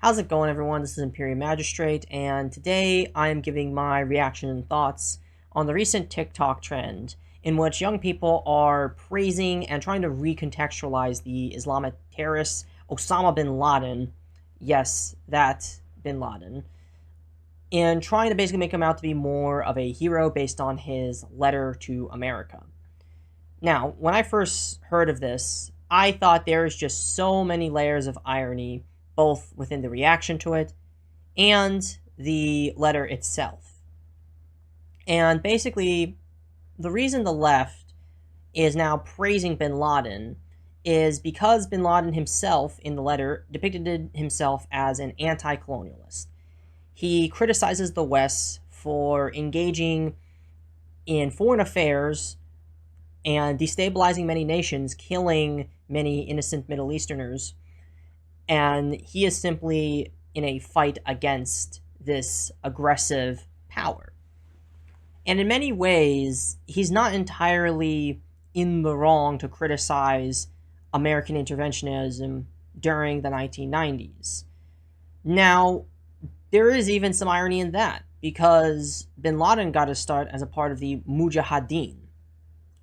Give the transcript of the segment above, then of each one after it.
How's it going, everyone? This is Imperial Magistrate, and today I am giving my reaction and thoughts on the recent TikTok trend in which young people are praising and trying to recontextualize the Islamic terrorist Osama bin Laden. Yes, that bin Laden. And trying to basically make him out to be more of a hero based on his letter to America. Now, when I first heard of this, I thought there's just so many layers of irony, both within the reaction to it and the letter itself. And basically, the reason the left is now praising bin Laden is because bin Laden himself, in the letter, depicted himself as an anti-colonialist. He criticizes the West for engaging in foreign affairs and destabilizing many nations, killing many innocent Middle Easterners. And he is simply in a fight against this aggressive power. And in many ways, he's not entirely in the wrong to criticize American interventionism during the 1990s. Now, there is even some irony in that, because bin Laden got his start as a part of the Mujahideen,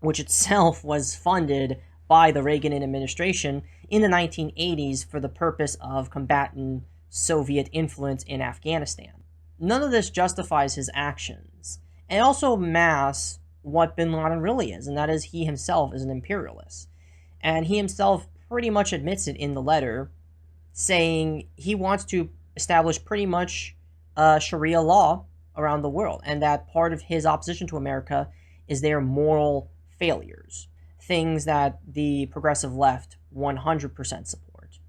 which itself was funded by the Reagan administration in the 1980s for the purpose of combating Soviet influence in Afghanistan. None of this justifies his actions, and also masks what bin Laden really is, and that is he himself is an imperialist. And he himself pretty much admits it in the letter, saying he wants to establish pretty much Sharia law around the world, and that part of his opposition to America is their moral failures, things that the progressive left 100% support.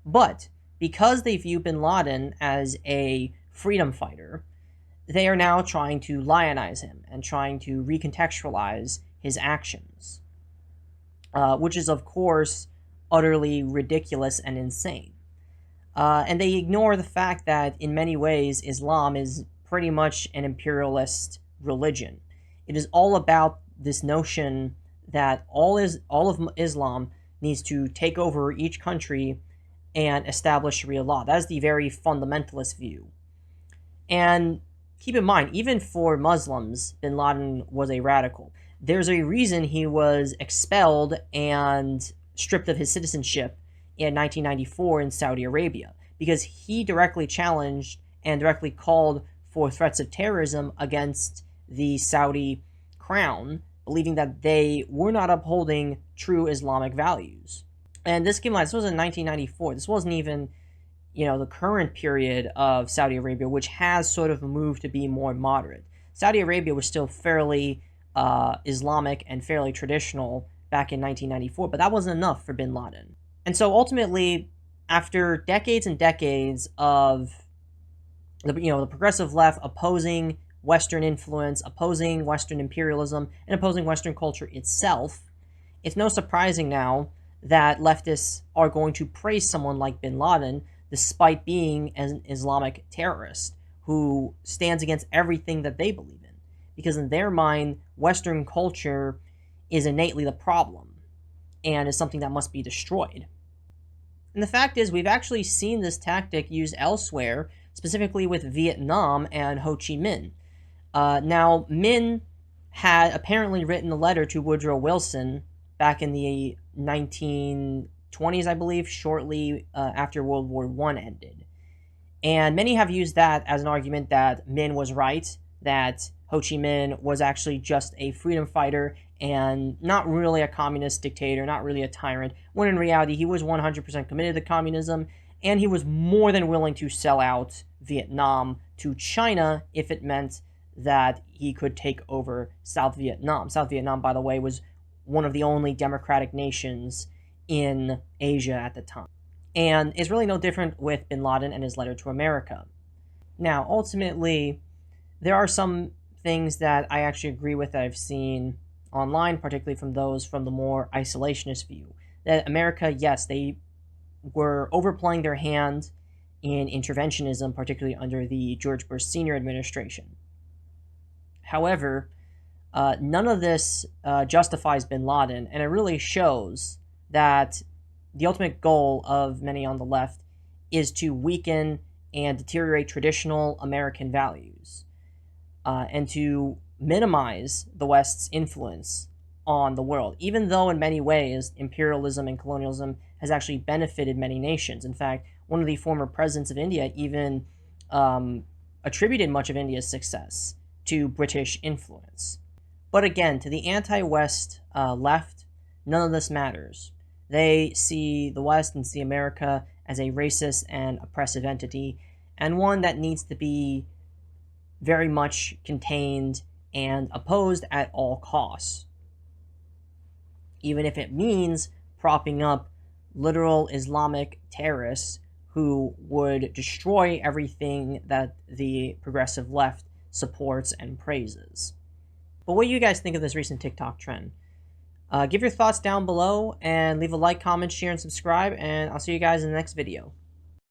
But because they view bin Laden as a freedom fighter, they are now trying to lionize him and trying to recontextualize his actions, which is, of course, utterly ridiculous and insane. And they ignore the fact that, in many ways, Islam is pretty much an imperialist religion. It is all about this notion that all of Islam needs to take over each country and establish Sharia law. That is the very fundamentalist view. And keep in mind, even for Muslims, bin Laden was a radical. There's a reason he was expelled and stripped of his citizenship in 1994 in Saudi Arabia, because he directly challenged and directly called for threats of terrorism against the Saudi crown, believing that they were not upholding true Islamic values. And this came out, this was in 1994. This wasn't even, the current period of Saudi Arabia, which has sort of moved to be more moderate. Saudi Arabia was still fairly Islamic and fairly traditional back in 1994, but that wasn't enough for bin Laden. And so ultimately, after decades and decades of the progressive left opposing Western influence, opposing Western imperialism, and opposing Western culture itself, it's no surprising now that leftists are going to praise someone like bin Laden despite being an Islamic terrorist who stands against everything that they believe in. Because in their mind, Western culture is innately the problem and is something that must be destroyed. And the fact is, we've actually seen this tactic used elsewhere, specifically with Vietnam and Ho Chi Minh. Now, Minh had apparently written a letter to Woodrow Wilson back in the 1920s, I believe, shortly after World War I ended. And many have used that as an argument that Minh was right, that Ho Chi Minh was actually just a freedom fighter and not really a communist dictator, not really a tyrant, when in reality he was 100% committed to communism, and he was more than willing to sell out Vietnam to China if it meant that he could take over South Vietnam. South Vietnam, by the way, was one of the only democratic nations in Asia at the time. And it's really no different with bin Laden and his letter to America. Now, ultimately, there are some things that I actually agree with that I've seen online, particularly from those from the more isolationist view. That America, yes, they were overplaying their hand in interventionism, particularly under the George Bush Sr. administration. However, none of this justifies bin Laden, and it really shows that the ultimate goal of many on the left is to weaken and deteriorate traditional American values, and to minimize the West's influence on the world, even though in many ways imperialism and colonialism has actually benefited many nations. In fact, one of the former presidents of India even attributed much of India's success to British influence. But again, to the anti-West left, none of this matters. They see the West and see America as a racist and oppressive entity, and one that needs to be very much contained and opposed at all costs, even if it means propping up literal Islamic terrorists who would destroy everything that the progressive left supports and praises. But what do you guys think of this recent TikTok trend? Give your thoughts down below and leave a like, comment, share, and subscribe, and I'll see you guys in the next video.